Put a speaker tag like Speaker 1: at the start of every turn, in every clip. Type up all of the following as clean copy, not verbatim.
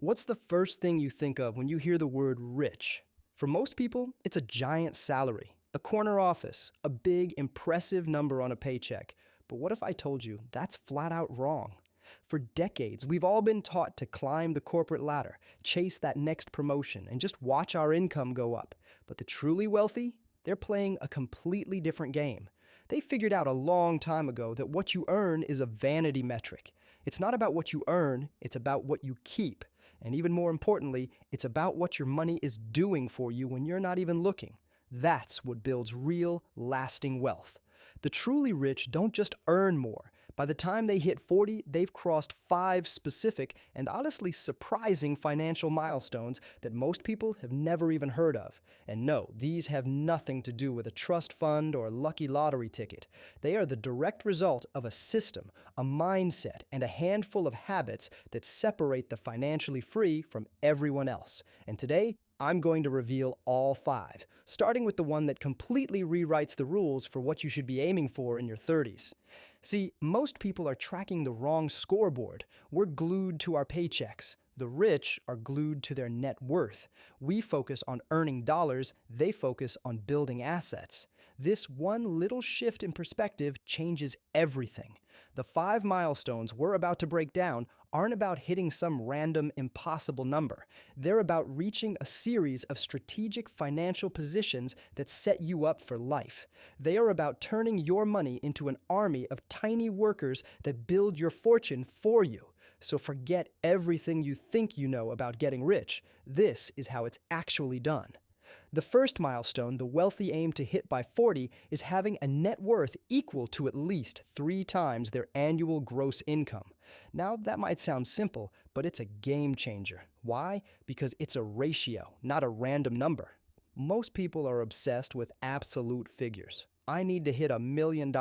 Speaker 1: What's the first thing you think of when you hear the word rich? For most people, it's a giant salary, a corner office, a big, impressive number on a paycheck. But what if I told you that's flat out wrong? For decades, we've all been taught to climb the corporate ladder, chase that next promotion, and just watch our income go up. But the truly wealthy, they're playing a completely different game. They figured out a long time ago that what you earn is a vanity metric. It's not about what you earn, it's about what you keep. And even more importantly, it's about what your money is doing for you when you're not even looking. That's what builds real, lasting wealth. The truly rich don't just earn more. By the time they hit 40, they've crossed five specific and honestly surprising financial milestones that most people have never even heard of. And no, these have nothing to do with a trust fund or a lucky lottery ticket. They are the direct result of a system, a mindset, and a handful of habits that separate the financially free from everyone else. And today, I'm going to reveal all five, starting with the one that completely rewrites the rules for what you should be aiming for in your 30s. See, most people are tracking the wrong scoreboard. We're glued to our paychecks. The rich are glued to their net worth. We focus on earning dollars, they focus on building assets. This one little shift in perspective changes everything. The five milestones we're about to break down aren't about hitting some random, impossible number. They're about reaching a series of strategic financial positions that set you up for life. They are about turning your money into an army of tiny workers that build your fortune for you. So forget everything you think you know about getting rich. This is how it's actually done. The first milestone the wealthy aim to hit by 40 is having a net worth equal to at least 3 times their annual gross income. Now, that might sound simple, but it's a game changer. Why? Because it's a ratio, not a random number. Most people are obsessed with absolute figures. I need to hit $1 million.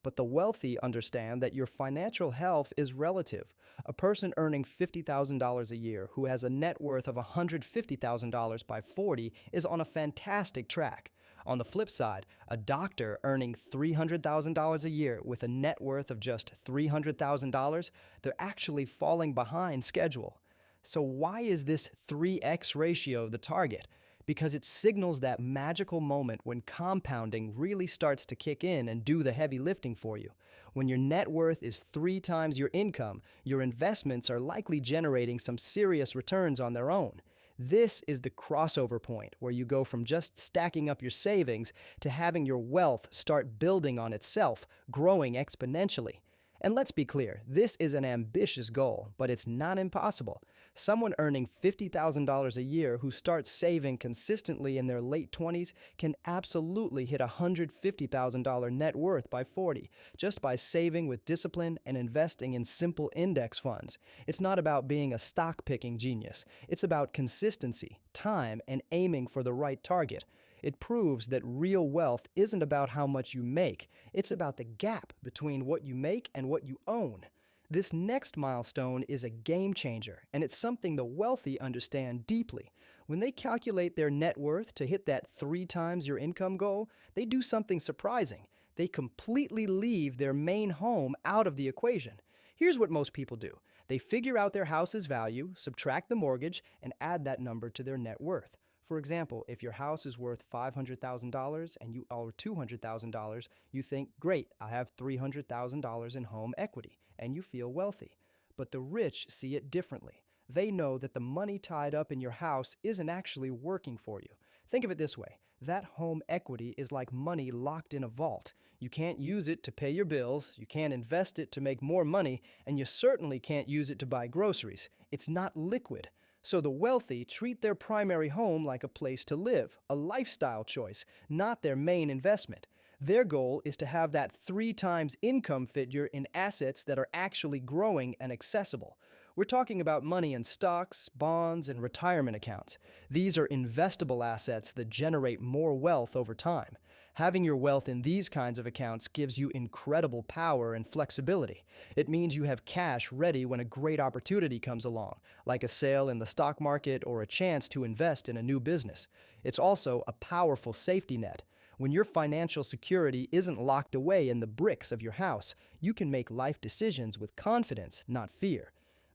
Speaker 1: But the wealthy understand that your financial health is relative. A person earning $50,000 a year who has a net worth of $150,000 by 40 is on a fantastic track. On the flip side, a doctor earning $300,000 a year with a net worth of just $300,000, they're actually falling behind schedule. So why is this 3x ratio the target? Because it signals that magical moment when compounding really starts to kick in and do the heavy lifting for you. When your net worth is 3 times your income, your investments are likely generating some serious returns on their own. This is the crossover point where you go from just stacking up your savings to having your wealth start building on itself, growing exponentially. And let's be clear, this is an ambitious goal, but it's not impossible. Someone earning $50,000 a year who starts saving consistently in their late 20s can absolutely hit a $150,000 net worth by 40, just by saving with discipline and investing in simple index funds. It's not about being a stock-picking genius. It's about consistency, time, and aiming for the right target. It proves that real wealth isn't about how much you make, it's about the gap between what you make and what you own. This next milestone is a game changer, and it's something the wealthy understand deeply. When they calculate their net worth to hit that 3 times your income goal, they do something surprising. They completely leave their main home out of the equation. Here's what most people do. They figure out their house's value, subtract the mortgage, and add that number to their net worth. For example, if your house is worth $500,000 and you owe $200,000, you think, great, I have $300,000 in home equity, and you feel wealthy. But the rich see it differently. They know that the money tied up in your house isn't actually working for you. Think of it this way. That home equity is like money locked in a vault. You can't use it to pay your bills, you can't invest it to make more money, and you certainly can't use it to buy groceries. It's not liquid. So the wealthy treat their primary home like a place to live, a lifestyle choice, not their main investment. Their goal is to have that 3 times income figure in assets that are actually growing and accessible. We're talking about money in stocks, bonds, and retirement accounts. These are investable assets that generate more wealth over time. Having your wealth in these kinds of accounts gives you incredible power and flexibility. It means you have cash ready when a great opportunity comes along, like a sale in the stock market or a chance to invest in a new business. It's also a powerful safety net. When your financial security isn't locked away in the bricks of your house, you can make life decisions with confidence, not fear.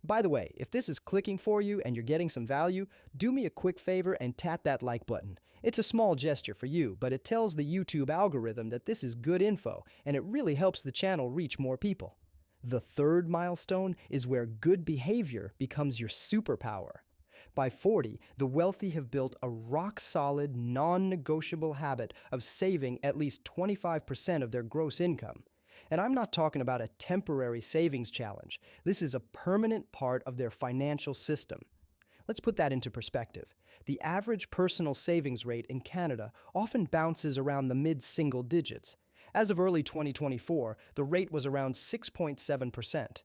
Speaker 1: By the way, if this is clicking for you and you're getting some value, do me a quick favor and tap that like button. It's a small gesture for you, but it tells the YouTube algorithm that this is good info, and it really helps the channel reach more people. The third milestone is where good behavior becomes your superpower. By 40, the wealthy have built a rock-solid, non-negotiable habit of saving at least 25% of their gross income. And I'm not talking about a temporary savings challenge. This is a permanent part of their financial system. Let's put that into perspective. The average personal savings rate in Canada often bounces around the mid-single digits. As of early 2024, the rate was around 6.7%.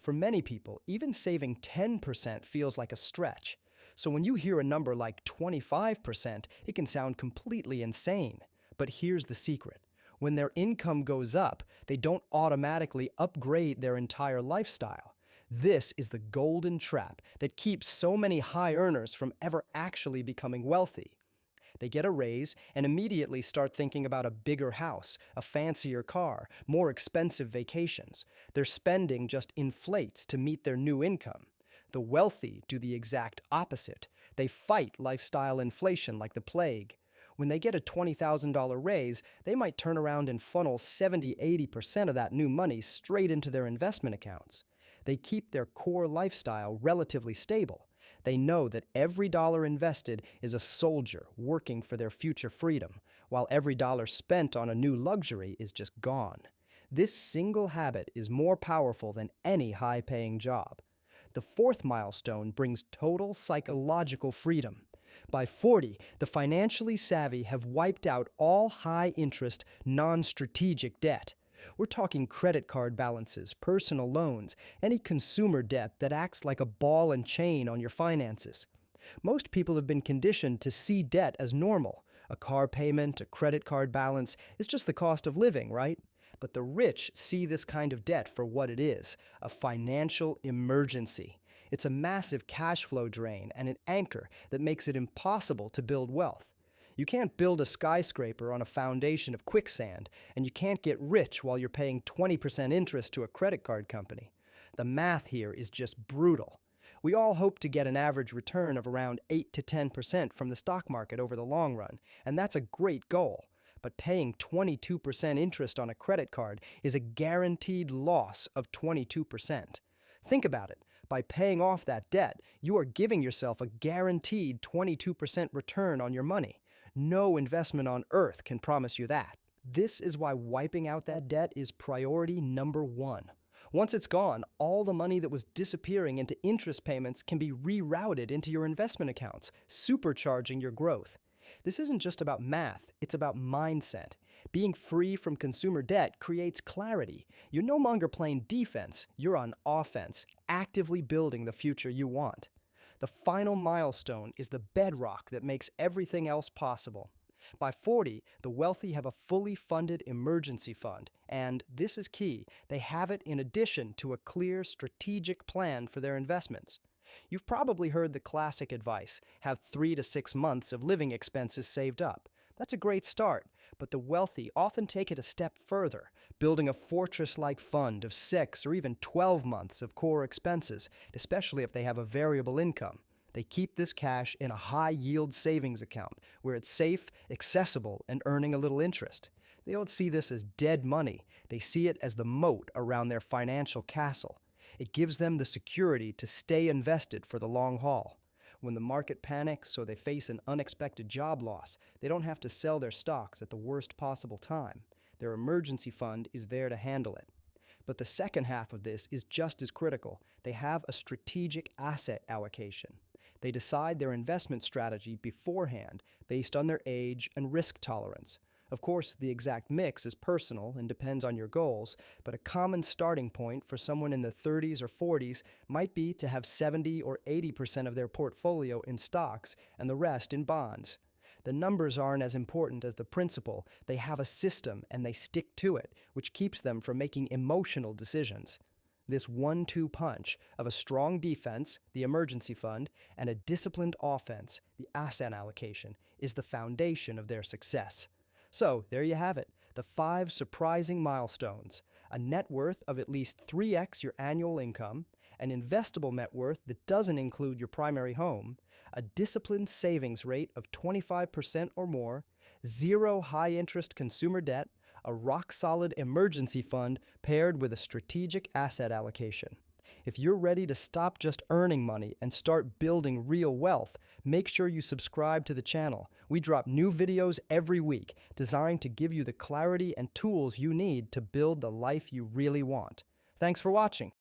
Speaker 1: For many people, even saving 10% feels like a stretch. So when you hear a number like 25%, it can sound completely insane. But here's the secret. When their income goes up, they don't automatically upgrade their entire lifestyle. This is the golden trap that keeps so many high earners from ever actually becoming wealthy. They get a raise and immediately start thinking about a bigger house, a fancier car, more expensive vacations. Their spending just inflates to meet their new income. The wealthy do the exact opposite. They fight lifestyle inflation like the plague. When they get a $20,000 raise, they might turn around and funnel 70–80% of that new money straight into their investment accounts. They keep their core lifestyle relatively stable. They know that every dollar invested is a soldier working for their future freedom, while every dollar spent on a new luxury is just gone. This single habit is more powerful than any high-paying job. The fourth milestone brings total psychological freedom. By 40, the financially savvy have wiped out all high-interest, non-strategic debt. We're talking credit card balances, personal loans, any consumer debt that acts like a ball and chain on your finances. Most people have been conditioned to see debt as normal. A car payment, a credit card balance is just the cost of living, right? But the rich see this kind of debt for what it is, a financial emergency. It's a massive cash flow drain and an anchor that makes it impossible to build wealth. You can't build a skyscraper on a foundation of quicksand, and you can't get rich while you're paying 20% interest to a credit card company. The math here is just brutal. We all hope to get an average return of around 8 to 10% from the stock market over the long run, and that's a great goal. But paying 22% interest on a credit card is a guaranteed loss of 22%. Think about it. By paying off that debt, you are giving yourself a guaranteed 22% return on your money. No investment on earth can promise you that. This is why wiping out that debt is priority number one. Once it's gone, all the money that was disappearing into interest payments can be rerouted into your investment accounts, supercharging your growth. This isn't just about math, it's about mindset. Being free from consumer debt creates clarity. You're no longer playing defense, you're on offense, actively building the future you want. The final milestone is the bedrock that makes everything else possible. By 40, the wealthy have a fully funded emergency fund, and this is key, they have it in addition to a clear strategic plan for their investments. You've probably heard the classic advice, have 3 to 6 months of living expenses saved up. That's a great start, but the wealthy often take it a step further, building a fortress-like fund of 6 or even 12 months of core expenses, especially if they have a variable income. They keep this cash in a high-yield savings account, where it's safe, accessible, and earning a little interest. They don't see this as dead money. They see it as the moat around their financial castle. It gives them the security to stay invested for the long haul. When the market panics or they face an unexpected job loss, they don't have to sell their stocks at the worst possible time. Their emergency fund is there to handle it. But the second half of this is just as critical. They have a strategic asset allocation. They decide their investment strategy beforehand based on their age and risk tolerance. Of course, the exact mix is personal and depends on your goals, but a common starting point for someone in the 30s or 40s might be to have 70 or 80% of their portfolio in stocks and the rest in bonds. The numbers aren't as important as the principle. They have a system and they stick to it, which keeps them from making emotional decisions. This 1-2 punch of a strong defense, the emergency fund, and a disciplined offense, the asset allocation, is the foundation of their success. So, there you have it, the 5 surprising milestones. A net worth of at least 3x your annual income, an investable net worth that doesn't include your primary home, a disciplined savings rate of 25% or more, zero high interest consumer debt, a rock solid emergency fund paired with a strategic asset allocation. If you're ready to stop just earning money and start building real wealth, make sure you subscribe to the channel. We drop new videos every week designed to give you the clarity and tools you need to build the life you really want. Thanks for watching.